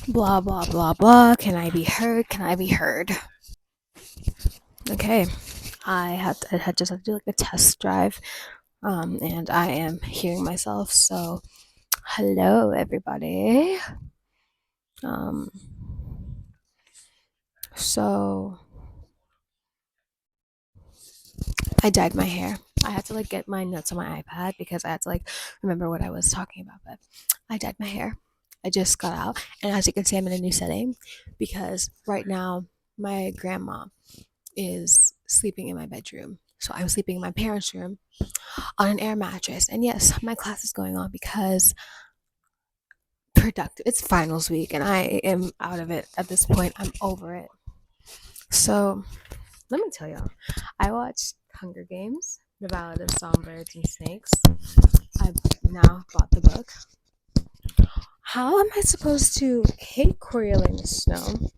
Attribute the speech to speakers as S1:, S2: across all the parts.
S1: Blah, blah, blah, blah. Can I be heard? Can I be heard? Okay. I had just had to do like a test drive. And I am hearing myself. So, hello, everybody. Um, so I dyed my hair. I had to like get my notes on my iPad because I had to like remember what I was talking about. But I dyed my hair. I just got out, and as you can see, I'm in a new setting because right now my grandma is sleeping in my bedroom. So I'm sleeping in my parents' room on an air mattress. And yes, my class is going on because productive. It's finals week, and I am out of it at this point. I'm over it. So let me tell y'all, I watched Hunger Games, The Ballad of Songbirds and Snakes. I've now bought the book. How am I supposed to hate Coriolanus Snow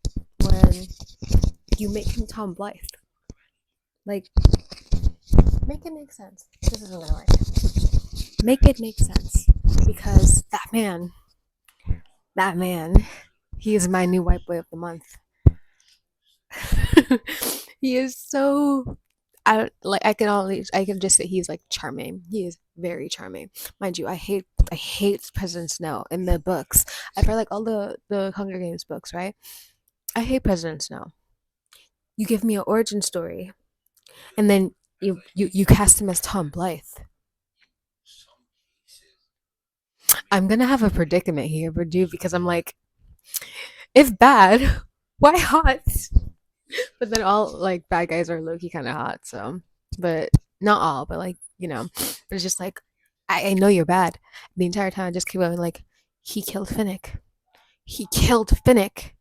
S1: when you make him Tom Blythe? Like, make it make sense. This isn't gonna work. Make it make sense because that man, he is my new white boy of the month. He is so I can just say he's like charming. He is very charming. Mind you, I hate President Snow in the books. I've read like all the Hunger Games books, right? I hate President Snow. You give me an origin story and then you cast him as Tom Blythe. I'm gonna have a predicament here, Purdue, because I'm like, if bad, why hot? But then all like bad guys are low key kind of hot, so but not all, but like but it's just like I know you're bad. The entire time I just keep going like he killed Finnick. He killed Finnick.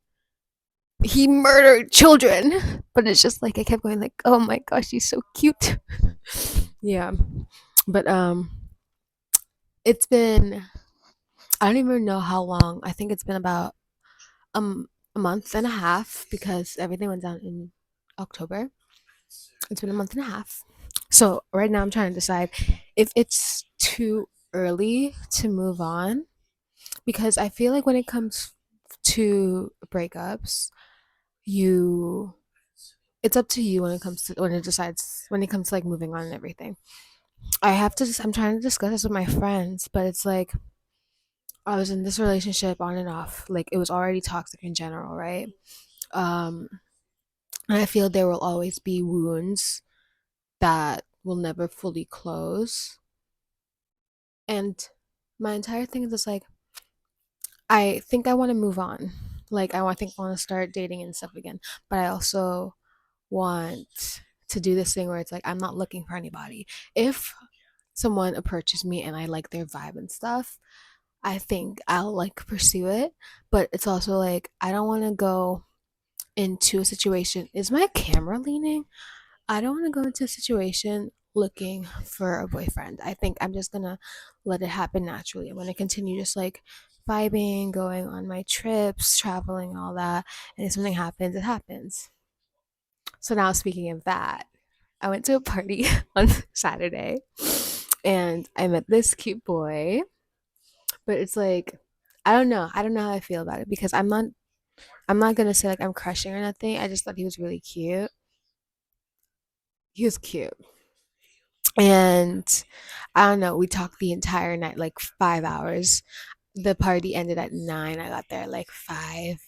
S1: He murdered children. But it's just like I kept going like, oh my gosh, he's so cute. Yeah. But it's been I don't even know how long. I think it's been about a month and a half because everything went down in October. It's been a month and a half. So right now I'm trying to decide if it's too early to move on because I feel like when it comes to breakups, you it's up to you when it comes to like moving on and everything. I'm trying to discuss this with my friends, but it's like I was in this relationship on and off. Like it was already toxic in general, right? Um and I feel there will always be wounds that will never fully close. And my entire thing is just like, I think I want to move on. Like, I want to start dating and stuff again. But I also want to do this thing where it's like, I'm not looking for anybody. If someone approaches me and I like their vibe and stuff, I think I'll like pursue it. But it's also like, I don't want to go into a situation. Is my camera leaning? I don't want to go into a situation looking for a boyfriend. I think I'm just gonna let it happen naturally. I'm gonna continue just like vibing, going on my trips, traveling, all that. And if something happens, it happens. So now, speaking of that, I went to a party on Saturday and I met this cute boy. But it's like, I don't know. I don't know how I feel about it because I'm not gonna say like I'm crushing or nothing. I just thought he was really cute. He was cute. And I don't know, we talked the entire night, like 5 hours. The party ended at 9. I got there at like 5.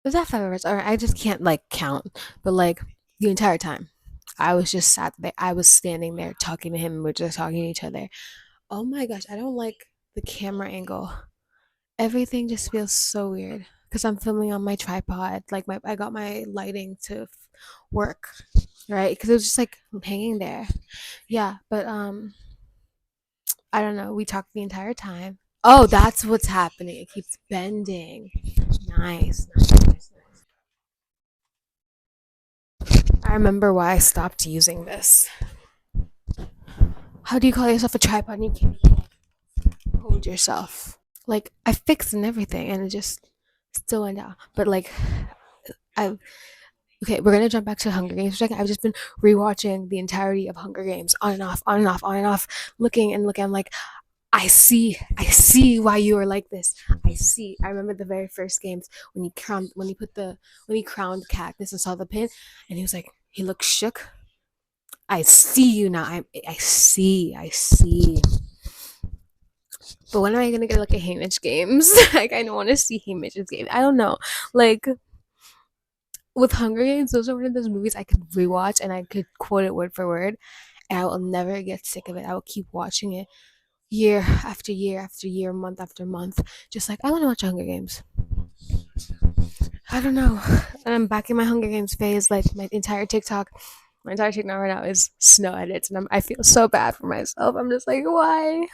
S1: Was that 5 hours? Or I just can't like count. But like the entire time, I was just sat there. I was standing there talking to him. And we're just talking to each other. Oh my gosh, I don't like the camera angle. Everything just feels so weird because I'm filming on my tripod. Like I got my lighting to work, right? Because it was just like hanging there. Yeah, but I don't know. We talked the entire time. Oh, that's what's happening. It keeps bending. Nice, nice, nice, nice. I remember why I stopped using this. How do you call yourself a tripod and you can't hold yourself? Like I fixed and everything, and it just still went down. But like I okay, we're gonna jump back to Hunger Games for a second. I've just been rewatching the entirety of Hunger Games on and off, on and off, on and off, looking and looking. I'm like, I see why you were like this. I see. I remember the very first games when he crowned Cactus and saw the pin, and he was like, he looked shook. I see you now. I see. But when am I gonna get like a Haymitch games? Like I don't want to see Haymitch's games. I don't know. Like with Hunger Games, those are one of those movies I could rewatch and I could quote it word for word, and I will never get sick of it. I will keep watching it year after year after year, month after month. Just like I want to watch Hunger Games. I don't know. And I'm back in my Hunger Games phase. Like my entire TikTok right now is snow edits, and I feel so bad for myself. I'm just like, why?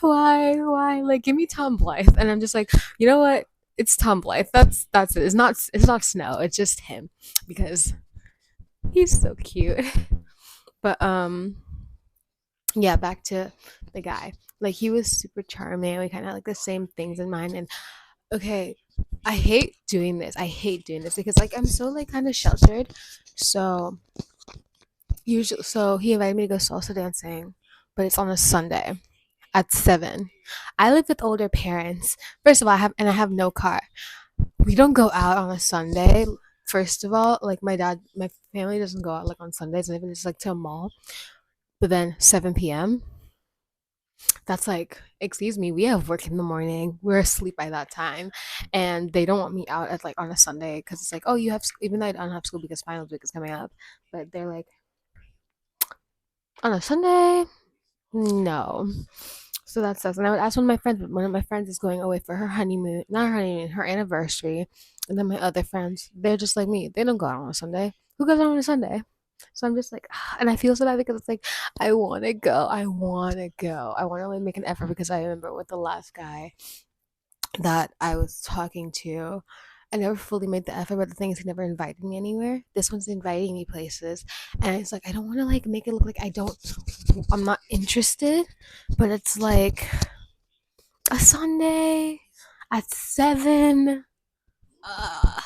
S1: Like, give me Tom Blythe, and I'm just like, you know what? It's Tom Blythe. That's it. It's not snow. It's just him because he's so cute. But yeah, back to the guy. Like he was super charming. We kind of had like the same things in mind. And okay, I hate doing this. I hate doing this because like I'm so like kind of sheltered. So so he invited me to go salsa dancing, but it's on a Sunday at 7. I live with older parents. First of all, I have no car. We don't go out on a Sunday. First of all, like my family doesn't go out like on Sundays, and even just like to a mall. But then 7 p.m. That's like, excuse me, we have work in the morning. We're asleep by that time, and they don't want me out at like on a Sunday because it's like, oh, you have even though I don't have school because finals week is coming up, but they're like on a Sunday, no. So that sucks. And I would ask one of my friends is going away for her honeymoon, not her honeymoon, her anniversary, and then my other friends, they're just like me. They don't go out on a Sunday. Who goes out on a Sunday? So I'm just like, and I feel so bad because it's like, I want to go. I want to go. I want to like make an effort because I remember with the last guy that I was talking to, I never fully made the effort, but the thing is, he never invited me anywhere. This one's inviting me places, and it's like I don't want to like make it look like I'm not interested, but it's like a Sunday at 7. Ugh.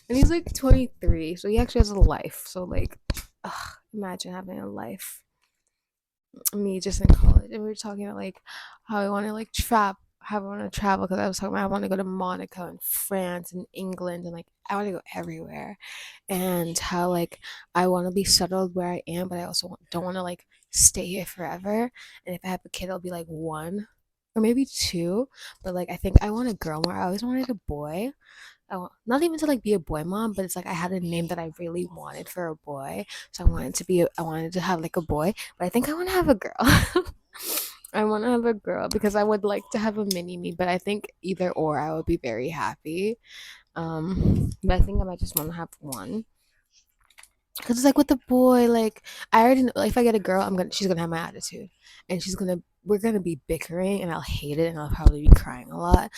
S1: And he's like 23, so he actually has a life. So like, imagine having a life. Me just in college, and we were talking about like how I want to like how I want to travel because I was talking about I want to go to Monaco and France and England and like I want to go everywhere, and how like I want to be settled where I am, but I also don't want to like stay here forever. And if I have a kid, it'll be like 1 or maybe 2. But like I think I want a girl more. I always wanted a boy. Not even to like be a boy mom, but it's like I had a name that I really wanted for a boy, so I wanted to have like a boy, but I think I want to have a girl. I want to have a girl because I would like to have a mini me, but I think either or I would be very happy. But I think I might just want to have one. Cause it's like with the boy, like I already know, like, if I get a girl, she's gonna have my attitude, and we're gonna be bickering, and I'll hate it, and I'll probably be crying a lot.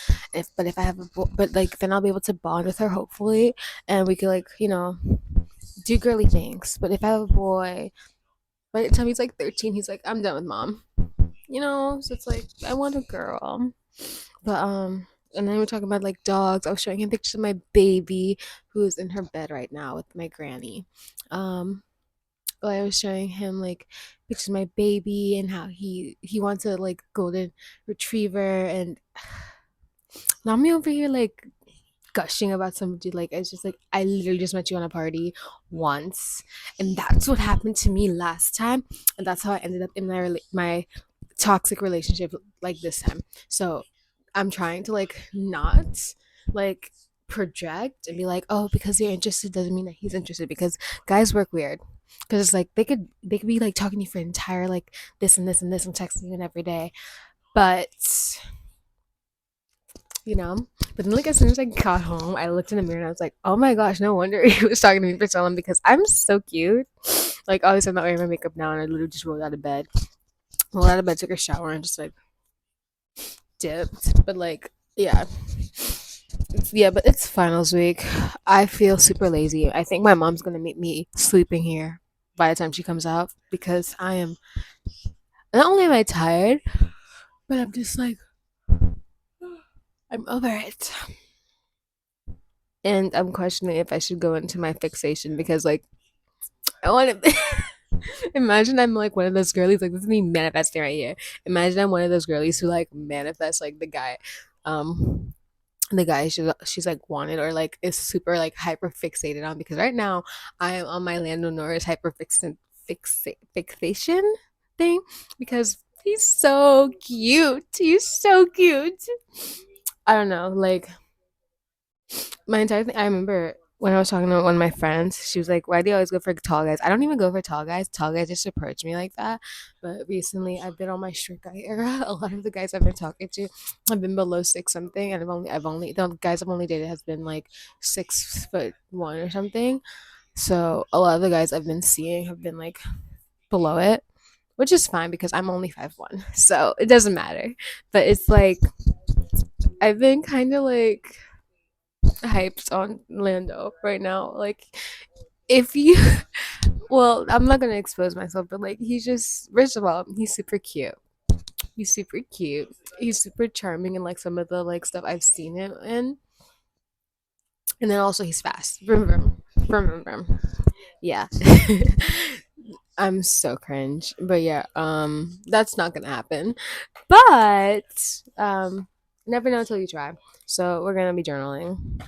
S1: But if I have a boy, but like then I'll be able to bond with her hopefully, and we could like do girly things. But if I have a boy, by the time he's like 13, he's like I'm done with mom, So it's like I want a girl, but and then we're talking about like dogs. I was showing him pictures of my baby who's in her bed right now with my granny. Um, I was showing him like pictures of my baby and how he wants a like golden retriever, and now me over here like gushing about somebody. Like it's just like I literally just met you on a party once, and that's what happened to me last time, and that's how I ended up in my toxic relationship like this time. So I'm trying to like not like project and be like, oh, because you're interested doesn't mean that he's interested, because guys work weird. Because it's like they could be like talking to you for entire like this and this and this and texting you every day, but you know. But then like as soon as I got home, I looked in the mirror and I was like, oh my gosh, no wonder he was talking to me for so long because I'm so cute. Like obviously I'm not wearing my makeup now, and I literally just rolled out of bed, took a shower, and just like dipped. But like yeah, but it's finals week. I feel super lazy. I think my mom's gonna make me sleeping here by the time she comes out because I am not only am I tired, but I'm just like I'm over it. And I'm questioning if I should go into my fixation because like I want to Imagine I'm like one of those girlies, like this is me manifesting right here. Imagine I'm one of those girlies who like manifest like um, the guy she's like wanted or like is super like hyper fixated on because right now I am on my Lando Norris fixation thing because he's so cute. He's so cute. I don't know, like my entire thing. I remember when I was talking to one of my friends, she was like, "Why do you always go for tall guys?" I don't even go for tall guys. Tall guys just approach me like that. But recently, I've been on my short guy era. A lot of the guys I've been talking to have been below six something, and I've only the guys I've only dated has been like 6'1" or something. So a lot of the guys I've been seeing have been like below it, which is fine because I'm only 5'1", so it doesn't matter. But it's like I've been kind of like hyped on Lando right now. Like, if you, well, I'm not gonna expose myself, but like, he's just, first of all, he's super cute. He's super cute. He's super charming and like some of the like stuff I've seen him in. And then also he's fast. Vroom vroom. Vroom vroom vroom. Yeah. I'm so cringe. But yeah, that's not gonna happen. But never know until you try. So we're gonna be journaling.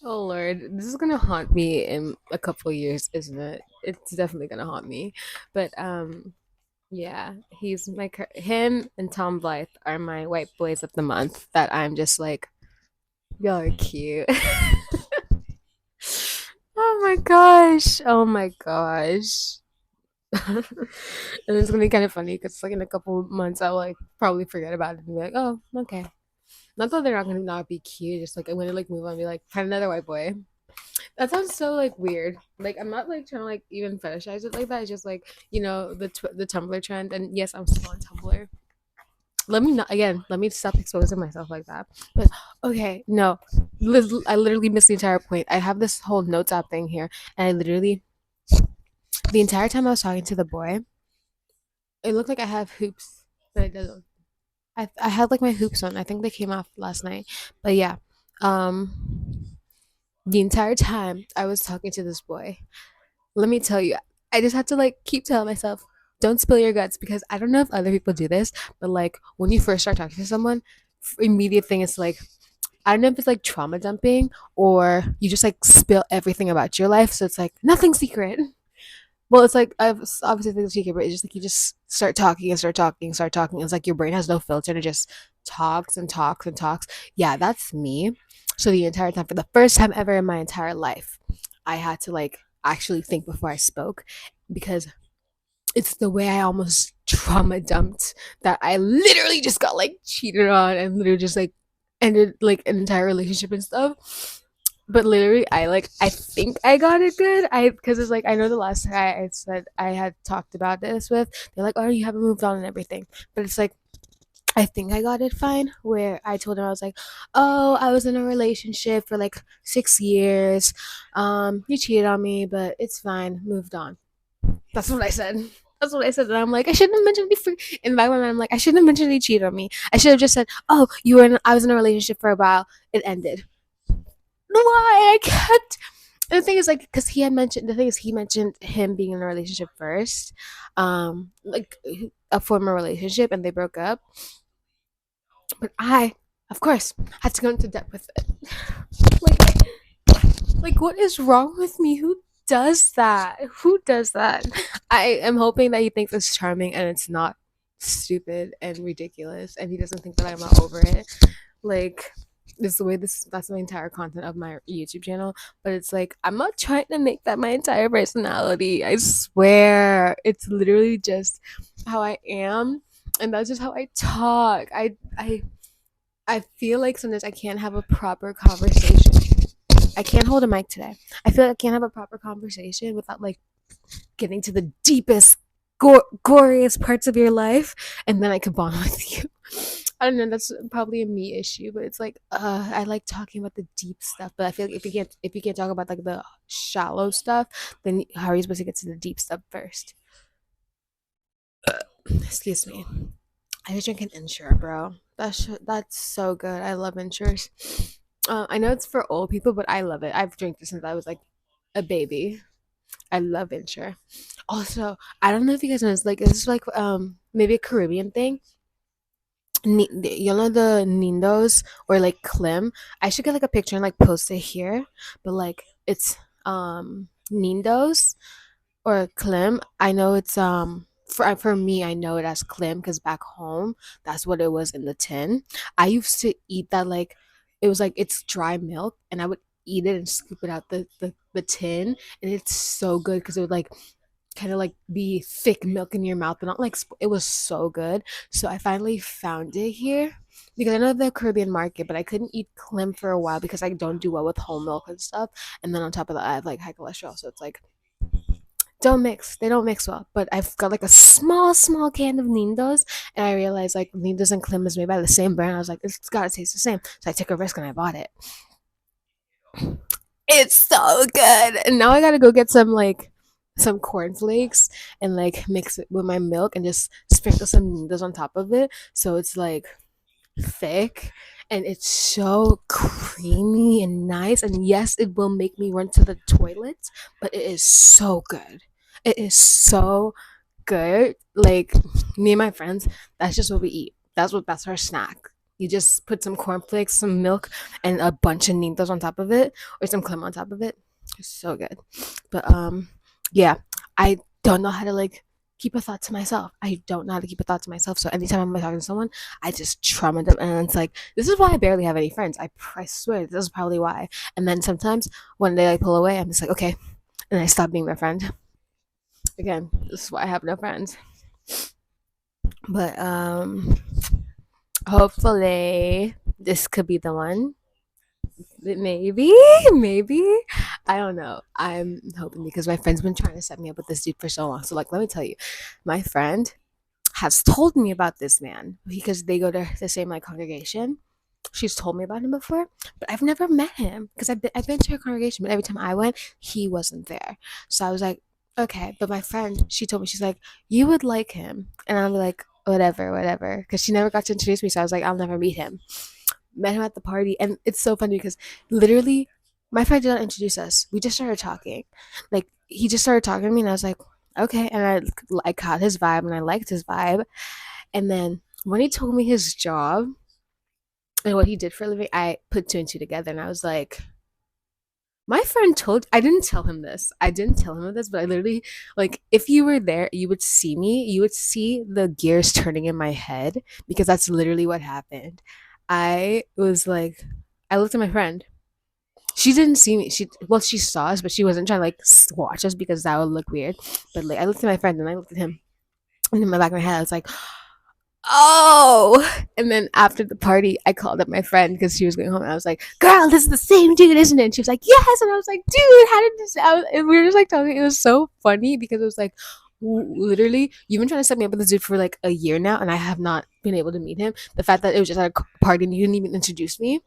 S1: Oh Lord, this is gonna haunt me in a couple of years, isn't it? It's definitely gonna haunt me. But yeah, he's my him and Tom Blythe are my white boys of the month. That I'm just like, y'all are cute. Oh my gosh! Oh my gosh! And it's gonna be kind of funny because like in a couple of months I'll like probably forget about it and be like, oh, okay. Not that they're not gonna not be cute, just like I'm gonna like move on and be like, find another white boy. That sounds so like weird. Like I'm not like trying to like even fetishize it like that. It's just like the Tumblr trend. And yes, I'm still on Tumblr. Let me not again. Let me stop exposing myself like that. But okay, no, I literally missed the entire point. I have this whole notes app thing here, and I literally the entire time I was talking to the boy, it looked like I have hoops, but it doesn't. I had like my hoops on. I think they came off last night. But yeah, um, the entire time I was talking to this boy, let me tell you, I just had to like keep telling myself, don't spill your guts because I don't know if other people do this, but like when you first start talking to someone, immediate thing is like, I don't know if it's like trauma dumping or you just like spill everything about your life. So it's like nothing secret. Well, it's like I've obviously think it's secret, but it's just like you just start talking and start talking, and start talking. It's like your brain has no filter and it just talks and talks and talks. Yeah, that's me. So the entire time, for the first time ever in my entire life, I had to like actually think before I spoke because it's the way I almost trauma dumped that I literally just got like cheated on and literally just like ended like an entire relationship and stuff. But literally, I think I got it good. I because it's like I know the last guy I said I had talked about this with, they're like, oh, you haven't moved on and everything. But it's like I think I got it fine. Where I told him I was like, oh, I was in a relationship for like 6 years. You cheated on me, but it's fine. Moved on. That's what I said. That's what I said. And I'm like, I shouldn't have mentioned it. In my mind, I'm like, I shouldn't have mentioned he cheated on me. I should have just said, oh, I was in a relationship for a while. It ended. Why? I can't. And the thing is, like, because the thing is, he mentioned him being in a relationship first, like a former relationship, and they broke up. But I, of course, had to go into depth with it. like, what is wrong with me? Who does that? Who does that? I am hoping that he thinks it's charming and it's not stupid and ridiculous, and he doesn't think that I'm not over it. Like, this is the way that's the entire content of my YouTube channel. But it's like I'm not trying to make that my entire personality. I swear, it's literally just how I am, and that's just how I talk. I feel like sometimes I can't have a proper conversation. I can't hold a mic today. I feel like I can't have a proper conversation without like getting to the deepest, goriest parts of your life, and then I could bond with you. I don't know. That's probably a me issue, but it's like I like talking about the deep stuff. But I feel like if you can't talk about like the shallow stuff, then how are you supposed to get to the deep stuff first? Excuse me. I just drink an Ensure, bro. That's so good. I love Ensures. I know it's for old people, but I love it. I've drank it since I was like a baby. I love insure. Also, I don't know if you guys know this. Like, this is like maybe a Caribbean thing. You know the Nindos or like Clem. I should get like a picture and like post it here. But like it's Nindos or Clem. I know it's for me I know it as Clem because back home that's what it was in the tin. I used to eat that like it was like it's dry milk and I would eat it and scoop it out the tin and it's so good because it would like kind of like be thick milk in your mouth, but not like it was so good. So I finally found it here because I know the Caribbean market, but I couldn't eat Clem for a while because I don't do well with whole milk and stuff. And then on top of that, I have like high cholesterol, so it's like don't mix. They don't mix well. But I've got like a small can of Nindos, and I realized like Nindos and Clem is made by the same brand. I was like, it's gotta taste the same. So I took a risk and I bought it. It's so good. And now I gotta go get some cornflakes and like mix it with my milk and just sprinkle some noodles on top of it. So it's like thick and it's so creamy and nice. And yes, it will make me run to the toilet, but it is so good. It is so good. Like me and my friends, that's just what we eat. That's our snack. You just put some cornflakes, some milk, and a bunch of nitos on top of it, or some clam on top of it. It's so good. But yeah, I don't know how to like keep a thought to myself. I don't know how to keep a thought to myself. So anytime I'm talking to someone, I just trauma them, and it's like this is why I barely have any friends. I swear this is probably why. And then sometimes when they like pull away, I'm just like okay, and I stop being their friend. Again, this is why I have no friends. But hopefully this could be the one. Maybe, maybe. I don't know. I'm hoping because my friend's been trying to set me up with this dude for so long. So like let me tell you, my friend has told me about this man because they go to the same like congregation. She's told me about him before, but I've never met him because I've been to her congregation, but every time I went, he wasn't there. So I was like, okay. But my friend, she told me she's like, you would like him, and I'm like, whatever, whatever, because she never got to introduce me. So I was like, I'll never meet him. Met him at the party, and it's so funny because literally, my friend did not introduce us. We just started talking. Like he just started talking to me, and I was like, okay, and I caught his vibe, and I liked his vibe, and then when he told me his job and what he did for a living, I put two and two together, and I was like, my friend told. I didn't tell him this. I didn't tell him this, but I literally like if you were there, you would see me. You would see the gears turning in my head because that's literally what happened. I was like, I looked at my friend. She didn't see me. She saw us, but she wasn't trying to like watch us because that would look weird. But like I looked at my friend and I looked at him, and in my back of my head, I was like, oh. And then after the party I called up my friend because she was going home and I was like, girl, this is the same dude, isn't it? And she was like, yes. And I was like, dude, how did this and we were just like talking. It was so funny because it was like literally you've been trying to set me up with this dude for like a year now and I have not been able to meet him. The fact that it was just at a party and you didn't even introduce me.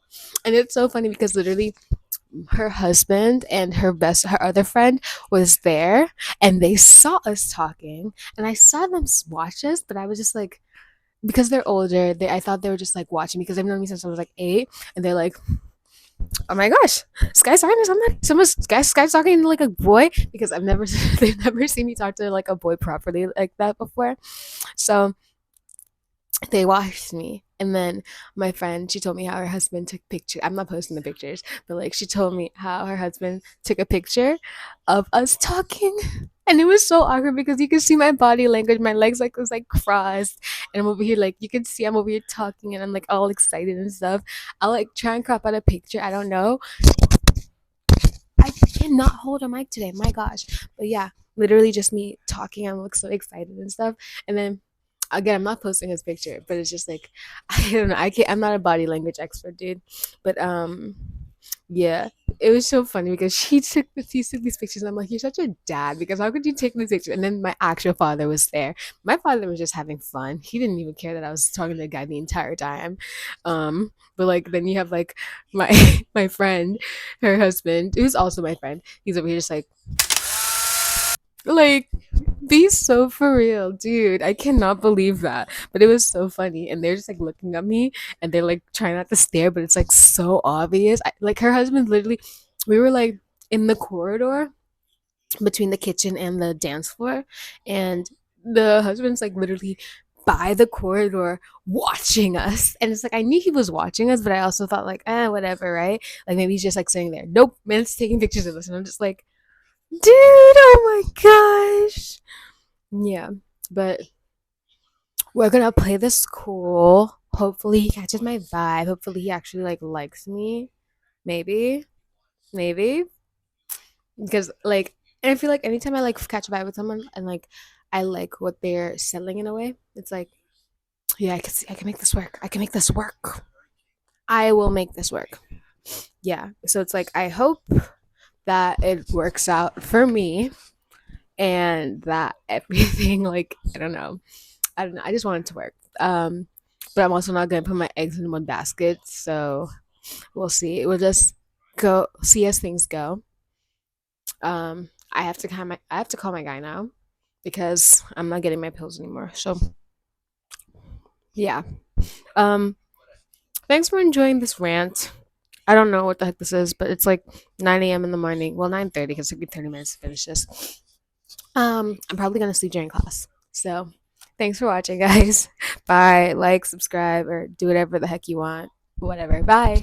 S1: And it's so funny because literally her husband and her other friend was there and they saw us talking and I saw them watch us, but I was just like, because they're older, I thought they were just like watching because they've known me since I was like 8, and they're like, "Oh my gosh, Sky's talking to somebody. Sky's talking to like a boy," because I've never they've never seen me talk to like a boy properly like that before. So they watched me, and then my friend, she told me how her husband took pictures. I'm not posting the pictures, but like she told me how her husband took a picture of us talking, and it was so awkward because you could see my body language. My legs like was like crossed, and I'm over here like you can see I'm over here talking, and I'm like all excited and stuff. I'll like try and crop out a picture. I don't know. I cannot hold a mic today. My gosh. But yeah, literally just me talking. I'm like so excited and stuff. And then again, I'm not posting his picture, but it's just like I don't know. I can't. I'm not a body language expert, dude. But yeah, it was so funny because she took these pictures. And I'm like, you're such a dad because how could you take these pictures? And then my actual father was there. My father was just having fun. He didn't even care that I was talking to the guy the entire time. But like then you have like my my friend, her husband, who's also my friend. He's over here just like be so for real, dude. I cannot believe that. But it was so funny. And they're just like looking at me and they're like trying not to stare, but it's like so obvious. Like her husband literally, we were like in the corridor between the kitchen and the dance floor, and the husband's like literally by the corridor watching us. And it's like I knew he was watching us, but I also thought like, whatever, right? Like maybe he's just like sitting there. Nope, man's taking pictures of us, and I'm just like, dude, oh my gosh. Yeah, but we're gonna play this cool. Hopefully he catches my vibe. Hopefully he actually like likes me. Maybe, maybe because like, and I feel like anytime I like catch a vibe with someone and like I like what they're selling in a way, it's like, yeah, I can see, I can make this work. I can make this work. I will make this work. Yeah. So it's like I hope that it works out for me and that everything like I don't know. I just want it to work. But I'm also not gonna put my eggs in one basket. So we'll see. We'll just go see as things go. I have to call my guy now because I'm not getting my pills anymore. So yeah. Um, thanks for enjoying this rant. I don't know what the heck this is, but it's like 9 a.m. in the morning. Well, 9:30 because it took me 30 minutes to finish this. I'm probably gonna sleep during class. So thanks for watching, guys. Bye. Like, subscribe, or do whatever the heck you want. Whatever. Bye.